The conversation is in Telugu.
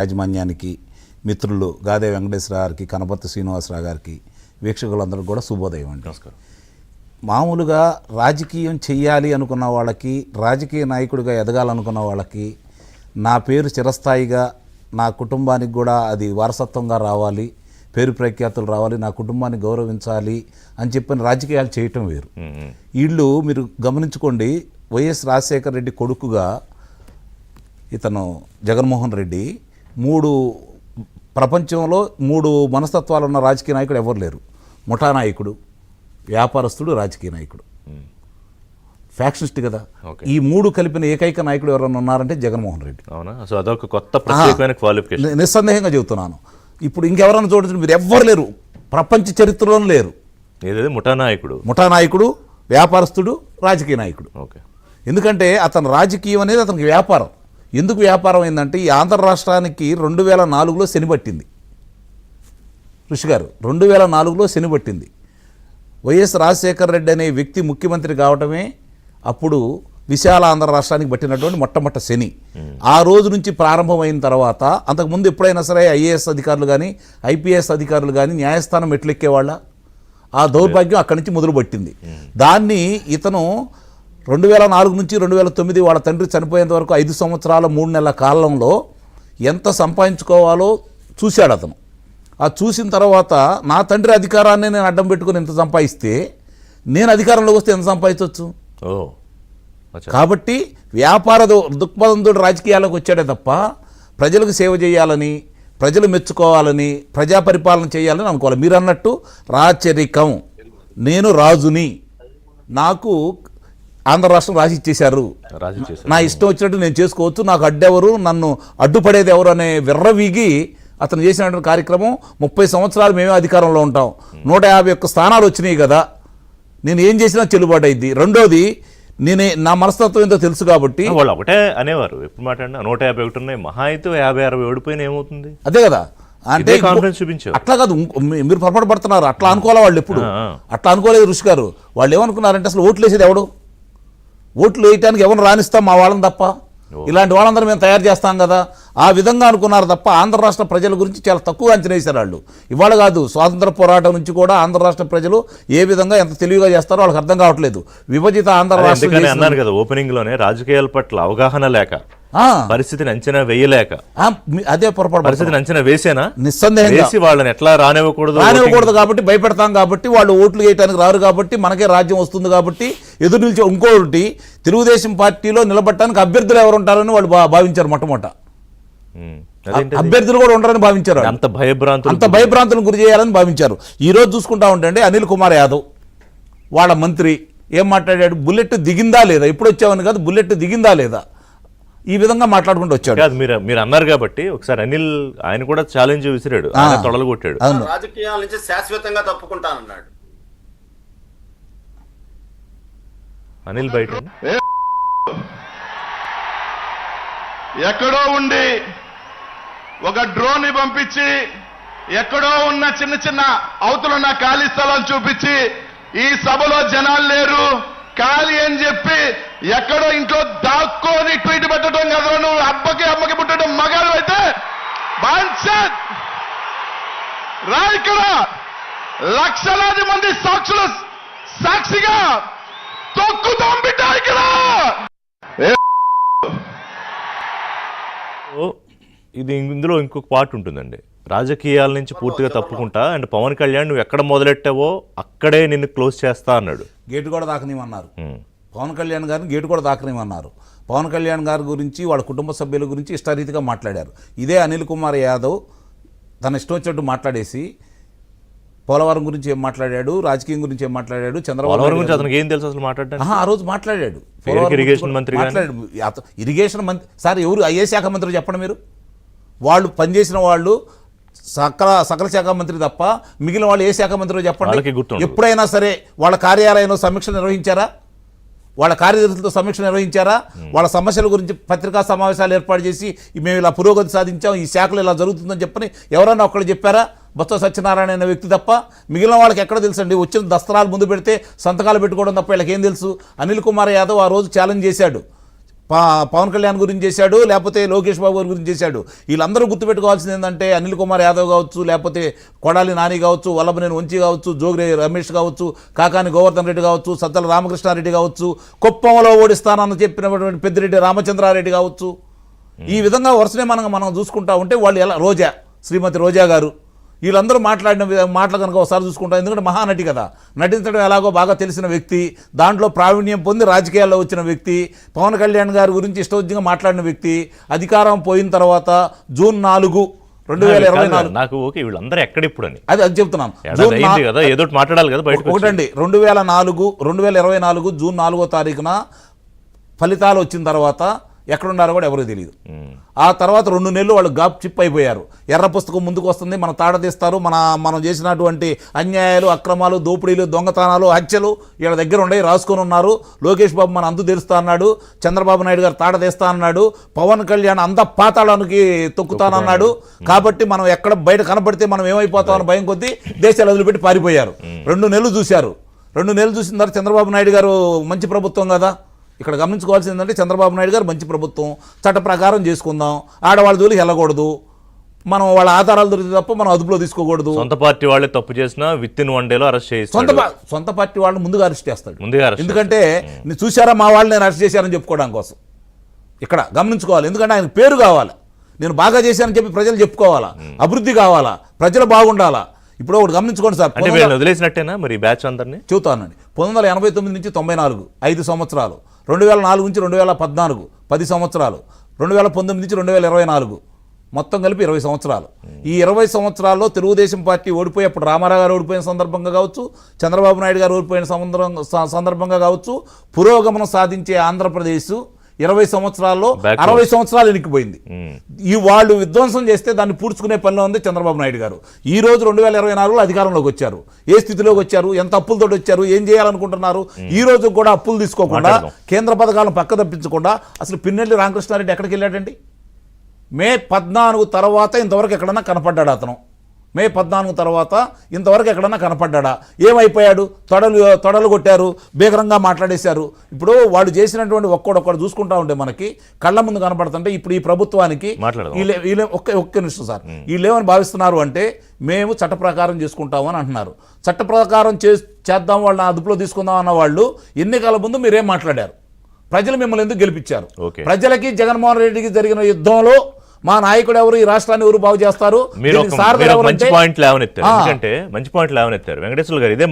యాజమాన్యానికి, మిత్రులు గాదే వెంకటేశ్వర గారికి, కనపర్తి శ్రీనివాసరావు గారికి, వీక్షకులందరూ కూడా శుభోదయం అండి. నమస్కారం. మామూలుగా రాజకీయం చెయ్యాలి అనుకున్న వాళ్ళకి, రాజకీయ నాయకుడిగా ఎదగాలనుకున్న వాళ్ళకి నా పేరు చిరస్థాయిగా నా కుటుంబానికి కూడా అది వారసత్వంగా రావాలి, పేరు ప్రఖ్యాతులు రావాలి, నా కుటుంబాన్ని గౌరవించాలి అని చెప్పని రాజకీయాలు చేయటం వేరు. వీళ్ళు మీరు గమనించుకోండి, వైఎస్ రాజశేఖర రెడ్డి కొడుకుగా ఇతను జగన్మోహన్ రెడ్డి ప్రపంచంలో 3 మనస్తత్వాలు ఉన్న రాజకీయ నాయకుడు ఎవరు లేరు. ముఠా నాయకుడు, వ్యాపారస్తుడు, రాజకీయ నాయకుడు, ఫ్యాక్షనిస్ట్ కదా. ఈ 3 కలిపిన ఏకైక నాయకుడు ఎవరైనా ఉన్నారంటే జగన్మోహన్ రెడ్డి. అవునా? సో అదొక కొత్త ప్రత్యేకమైన క్వాలిఫికేషన్. నిస్సందేహంగా చెబుతున్నాను. ఇప్పుడు ఇంకెవరైనా చూడండి, మీరు ఎవ్వరు లేరు, ప్రపంచ చరిత్రలోనూ లేరు. ఏదైతే ముఠా నాయకుడు, వ్యాపారస్తుడు, రాజకీయ నాయకుడు. ఓకే. ఎందుకంటే అతను రాజకీయం అనేది అతనికి వ్యాపారం. ఎందుకు వ్యాపారం అయిందంటే ఈ ఆంధ్ర రాష్ట్రానికి 2004లో శని పట్టింది. ఋషి గారు 2004లో శని పట్టింది. వైఎస్ రాజశేఖర రెడ్డి అనే వ్యక్తి ముఖ్యమంత్రి కావటమే అప్పుడు విశాల ఆంధ్ర రాష్ట్రానికి పట్టినటువంటి మొట్టమొదటి శని. ఆ రోజు నుంచి ప్రారంభమైన తర్వాత అంతకుముందు ఎప్పుడైనా సరే ఐఏఎస్ అధికారులు కానీ, ఐపీఎస్ అధికారులు కానీ న్యాయస్థానం ఎట్లెక్కేవాళ్ళ? ఆ దౌర్భాగ్యం అక్కడి నుంచి మొదలుపట్టింది. దాన్ని ఇతను 2004 నుంచి 2009 వాళ్ళ తండ్రి చనిపోయేంత వరకు 5 సంవత్సరాల 3 నెలల కాలంలో ఎంత సంపాదించుకోవాలో చూశాడు అతను. ఆ చూసిన తర్వాత నా తండ్రి అధికారాన్ని నేను అడ్డం పెట్టుకుని ఎంత సంపాదిస్తే నేను అధికారంలోకి వస్తే ఎంత సంపాదించవచ్చు. కాబట్టి వ్యాపార దృక్పథంతో రాజకీయాల్లోకి వచ్చాడే తప్ప ప్రజలకు సేవ చేయాలని, ప్రజలు మెచ్చుకోవాలని, ప్రజా పరిపాలన చేయాలని అనుకోవాలి. మీరు అన్నట్టు రాచరికం, నేను రాజుని, నాకు ఆంధ్ర రాష్ట్రం రాసి ఇచ్చేశారు, నా ఇష్టం వచ్చినట్టు నేను చేసుకోవచ్చు, నాకు అడ్డెవరు, నన్ను అడ్డుపడేది ఎవరు అనే విర్రవీగి అతను చేసినటువంటి కార్యక్రమం. 30 సంవత్సరాలు మేమే అధికారంలో ఉంటాం, 151 స్థానాలు వచ్చినాయి కదా, నేను ఏం చేసినా చెల్లుబాటు అయింది. రెండోది, నా మనస్తత్వం ఏంటో తెలుసు కాబట్టి వాళ్ళు ఒకటే అనేవారు, ఎప్పుడు మాట్లాడినా 151 ఉన్నాయి, మహా అయితే 50-60 ఓడిపోయినా ఏమవుతుంది, అదే కదా. అంటే కాన్ఫిడెన్స్ చూపించారు. అట్లా కాదు, మీరు పొరపాటు పడుతున్నారు. అట్లా అనుకోవాలి వాళ్ళు, ఎప్పుడు అట్లా అనుకోలేదు ఋషి గారు. వాళ్ళు ఏమనుకున్నారంటే అసలు ఓట్లు వేసేది ఎవడు, ఓట్లు వేయటానికి ఎవరు రాణిస్తాం మా వాళ్ళని తప్ప, ఇలాంటి వాళ్ళందరూ మేము తయారు చేస్తాం కదా, ఆ విధంగా అనుకున్నారు తప్ప ఆంధ్ర రాష్ట్ర ప్రజల గురించి చాలా తక్కువ అంచనా వేశారు వాళ్ళు. ఇవాళ కాదు, స్వాతంత్ర పోరాటం నుంచి కూడా ఆంధ్ర రాష్ట్ర ప్రజలు ఏ విధంగా ఎంత తెలివిగా చేస్తారో వాళ్ళకి అర్థం కావట్లేదు. విభజిత ఆంధ్ర రాష్ట్రం అన్నారు కదా ఓపెనింగ్ లోనే, రాజకీయాల పట్ల అవగాహన లేక, పరిస్థితిని అంచనా వేయలేక, అదే పొరపాటు. పరిస్థితిని అంచనా వేసేనా? నిస్సందేహంగా వాళ్ళని ఎట్లా రానివ్వకూడదు కాబట్టి, భయపెడతాం కాబట్టి, వాళ్ళు ఓట్లు వేయడానికి రారు కాబట్టి, మనకే రాజ్యం వస్తుంది కాబట్టి ఎదురు నిలిచి. ఇంకోటి, తెలుగుదేశం పార్టీలో నిలబడటానికి అభ్యర్థులు ఎవరు ఉంటారని వాళ్ళు భావించారు. మొట్టమొదట అభ్యర్థులు కూడా ఉంటారని భావించారు. అంత భయభ్రాంతులను గురి చేయాలని భావించారు. ఈ రోజు చూసుకుంటా ఉంటే అనిల్ కుమార్ యాదవ్ వాళ్ళ మంత్రి ఏం మాట్లాడాడు, బుల్లెట్ దిగిందా లేదా, ఎప్పుడు వచ్చావని కాదు, బుల్లెట్ దిగిందా లేదా, ఈ విధంగా మాట్లాడుకుంటూ వచ్చాడు. మీరు అన్నారు కాబట్టి ఒకసారి అనిల్ ఆయన కూడా ఛాలెంజ్ విసిరాడు, తొడలు కొట్టాడు. రాజకీయాల నుంచి శాశ్వతంగా తప్పుకుంటానన్నాడు అనిల్. బయట ఎక్కడో ఉండి ఒక డ్రోన్ ని పంపించి ఎక్కడో ఉన్న చిన్న చిన్న అవతలున్న ఖాళీ స్థలాలు చూపించి ఈ సభలో జనాలు లేరు ఖాళీ అని చెప్పి ఎక్కడో ఇంట్లో దాక్కొని ట్వీట్ పెట్టడం కదా, నువ్వు అమ్మకి పుట్టడం మగాడు అయితే రా, ఇక్కడ లక్షలాది మంది సాక్షులు సాక్షిగా తొక్కుతాం బిడ్డ ఇక్కడ. ఇందులో ఇంకొక పార్ట్ ఉంటుందండి, రాజకీయాల నుంచి పూర్తిగా తప్పుకుంటా అండ్ పవన్ కళ్యాణ్ నువ్వు ఎక్కడ మొదలెట్టావో అక్కడే నిన్ను క్లోజ్ చేస్తా అన్నాడు. గేటు కూడా దాకనిమన్నారు పవన్ కళ్యాణ్ గారిని, గేటు కూడా దాకనిమన్నారు. పవన్ కళ్యాణ్ గారి గురించి, వాళ్ళ కుటుంబ సభ్యుల గురించి ఇష్టారీతిగా మాట్లాడారు. ఇదే అనిల్ కుమార్ యాదవ్ తన ఇష్టం వచ్చినట్టు మాట్లాడేసి పోలవరం గురించి ఏం మాట్లాడాడు, రాజకీయం గురించి ఏం మాట్లాడాడు, చంద్రబాబు గురించి అతనికి ఏం తెలుసు అసలు మాట్లాడాడు. ఆ రోజు మాట్లాడాడు, ఇరిగేషన్ మంత్రి మాట్లాడాడు. ఇరిగేషన్ మంత్రి సార్ ఎవరు, ఏ శాఖ మంత్రి చెప్పండి మీరు. వాళ్ళు పనిచేసిన వాళ్ళు సకల శాఖ మంత్రి తప్ప మిగిలిన వాళ్ళు ఏ శాఖ మంత్రి చెప్పండి. ఎప్పుడైనా సరే వాళ్ళ కార్యాలయంలో సమీక్ష నిర్వహించారా, వాళ్ళ కార్యదర్శులతో సమీక్ష నిర్వహించారా, వాళ్ళ సమస్యల గురించి పత్రికా సమావేశాలు ఏర్పాటు చేసి మేము ఇలా పురోగతి సాధించాం, ఈ శాఖలు ఇలా జరుగుతుందని చెప్పని ఎవరన్నా ఒక్కళ్ళు చెప్పారా? బొత్స సత్యనారాయణ అనే వ్యక్తి తప్ప మిగిలిన వాళ్ళకి ఎక్కడ తెలుసండి. వచ్చిన దస్తరాలు ముందు పెడితే సంతకాలు పెట్టుకోవడం తప్ప వీళ్ళకి ఏం తెలుసు. అనిల్ కుమార్ యాదవ్ ఆ రోజు ఛాలెంజ్ చేశాడు, పవన్ కళ్యాణ్ గురించి చేశాడు, లేకపోతే లోకేష్ బాబు గారి గురించి చేశాడు. వీళ్ళందరూ గుర్తుపెట్టుకోవాల్సింది ఏంటంటే అనిల్ కుమార్ యాదవ్ కావచ్చు, లేకపోతే కొడాలి నాని కావచ్చు, వల్లభనేని వంశీ కావచ్చు, జోగిరి రమేష్ కావచ్చు, కాకాని గోవర్ధన్ రెడ్డి కావచ్చు, సత్తల రామకృష్ణారెడ్డి కావచ్చు, కుప్పంలో ఓడిస్తానని చెప్పినటువంటి పెద్దిరెడ్డి రామచంద్రారెడ్డి కావచ్చు. ఈ విధంగా వరుసనే మనం చూసుకుంటా ఉంటే వాళ్ళు ఎలా శ్రీమతి రోజా గారు వీళ్ళందరూ మాట్లాడిన మాటలు కనుక ఒకసారి చూసుకుంటాం. ఎందుకంటే మహానటి కదా, నటించడం ఎలాగో బాగా తెలిసిన వ్యక్తి, దాంట్లో ప్రావీణ్యం పొంది రాజకీయాల్లో వచ్చిన వ్యక్తి, పవన్ కళ్యాణ్ గారి గురించి ఇష్టోజ్యంగా మాట్లాడిన వ్యక్తి. అధికారం పోయిన తర్వాత జూన్ 4, 2024 నాకు ఓకే వీళ్ళందరూ ఎక్కడిప్పుడు అని అది చెప్తున్నాను. కదా ఏదో మాట్లాడాలి కదా బయట. ఒకటండి 2024 జూన్ 4వ తారీఖున ఫలితాలు వచ్చిన తర్వాత ఎక్కడున్నారో కూడా ఎవరూ తెలియదు. ఆ తర్వాత 2 నెలలు వాళ్ళు గాప్ చిప్ అయిపోయారు. ఎర్ర పుస్తకం ముందుకు వస్తుంది, మన తాడదీస్తారు, మనం చేసినటువంటి అన్యాయాలు, అక్రమాలు, దోపిడీలు, దొంగతనాలు, హత్యలు వీళ్ళ దగ్గర ఉండే రాసుకొని ఉన్నారు. లోకేష్ బాబు మన అంతు తెరుస్తా అన్నాడు, చంద్రబాబు నాయుడు గారు తాడదీస్తా అన్నాడు, పవన్ కళ్యాణ్ అంత పాతాళానికి తొక్కుతానన్నాడు. కాబట్టి మనం ఎక్కడ బయట కనపడితే మనం ఏమైపోతామని భయం కొద్దీ దేశాలు వదిలిపెట్టి పారిపోయారు. 2 నెలలు చూశారు. 2 నెలలు చూసిన తర్వాత చంద్రబాబు నాయుడు గారు మంచి ప్రభుత్వం కదా, ఇక్కడ గమనించుకోవాల్సింది ఏంటంటే చంద్రబాబు నాయుడు గారు మంచి ప్రభుత్వం, చట్ట ప్రకారం చేసుకుందాం, ఆడవాళ్ళ జోలికి వెళ్ళకూడదు, మనం వాళ్ళ ఆధారాలు దొరికితే తప్ప మనం అదుపులో తీసుకోకూడదు. సొంత పార్టీ వాళ్ళే తప్పు చేసినా విత్-ఇన్ 1 డేలో అరెస్ట్ చేస్తాడు. సొంత పార్టీ వాళ్ళని ముందుగా అరెస్ట్ చేస్తాడు. ముందుగా ఎందుకంటే నేను చూసారా మా వాళ్ళు నేను అరెస్ట్ చేశానని చెప్పుకోవడం కోసం ఇక్కడ గమనించుకోవాలి. ఎందుకంటే ఆయన పేరు కావాలి, నేను బాగా చేశానని చెప్పి ప్రజలు చెప్పుకోవాలా, అభివృద్ధి కావాలా, ప్రజలు బాగుండాలా. ఇప్పుడు ఒకటి గమనించుకోండి సార్, అంటే వీళ్ళని వదిలేసినట్టేనా మరి బ్యాచ్ అందరినీ? చెబుతానండి. 1989 నుంచి 94 5 సంవత్సరాలు, 2004 నుంచి 2014 10 సంవత్సరాలు, 2019 నుంచి 2024 మొత్తం కలిపి 20 సంవత్సరాలు. ఈ 20 సంవత్సరాల్లో తెలుగుదేశం పార్టీ ఓడిపోయి అప్పుడు రామారావు గారు ఓడిపోయిన సందర్భంగా కావచ్చు, చంద్రబాబు నాయుడు గారు ఓడిపోయిన సందర్భంగా కావచ్చు, పురోగమనం సాధించే ఆంధ్రప్రదేశ్ 20 సంవత్సరాల్లో 60 సంవత్సరాలు ఎనికిపోయింది. ఈ వాళ్ళు విధ్వంసం చేస్తే దాన్ని పూడ్చుకునే పనిలో ఉంది చంద్రబాబు నాయుడు గారు. ఈ రోజు 2024లో అధికారంలోకి వచ్చారు. ఏ స్థితిలోకి వచ్చారు, ఎంత అప్పులతో వచ్చారు, ఏం చేయాలనుకుంటున్నారు? ఈ రోజు కూడా అప్పులు తీసుకోకుండా, కేంద్ర పథకాలను పక్క తప్పించకుండా అసలు పిన్నెల్లి రామకృష్ణారెడ్డి ఎక్కడికి వెళ్ళాడండి? మే 14 తర్వాత ఇంతవరకు ఎక్కడన్నా కనపడ్డాడు అతను? మే 14 తర్వాత ఇంతవరకు ఎక్కడన్నా కనపడ్డా? ఏమైపోయాడు? తొడలు కొట్టారు, భీకరంగా మాట్లాడేశారు. ఇప్పుడు వాళ్ళు చేసినటువంటి ఒక్కడొక్కడు చూసుకుంటా ఉంటే మనకి కళ్ళ ముందు కనపడుతుంటే ఇప్పుడు ఈ ప్రభుత్వానికి ఒక్క నిమిషం సార్, వీళ్ళు ఏమని భావిస్తున్నారు అంటే మేము చట్ట ప్రకారం చేసుకుంటాము అని అంటున్నారు. చట్ట ప్రకారం చేద్దాం, వాళ్ళని అదుపులో తీసుకుందాం అన్న వాళ్ళు ఎన్నికల ముందు మీరేం మాట్లాడారు? ప్రజలు మిమ్మల్ని ఎందుకు గెలిపించారు? ప్రజలకి జగన్మోహన్ రెడ్డికి జరిగిన యుద్ధంలో మా నాయకుడు ఎవరు, ఈ రాష్ట్రాన్ని ఎవరు బాగు చేస్తారు? మంచి పాయింట్ లేవనెత్తారు. ఎందుకంటే మంచి పాయింట్ లేవనెత్తారు వెంకటేశ్వర గారు. ఇదే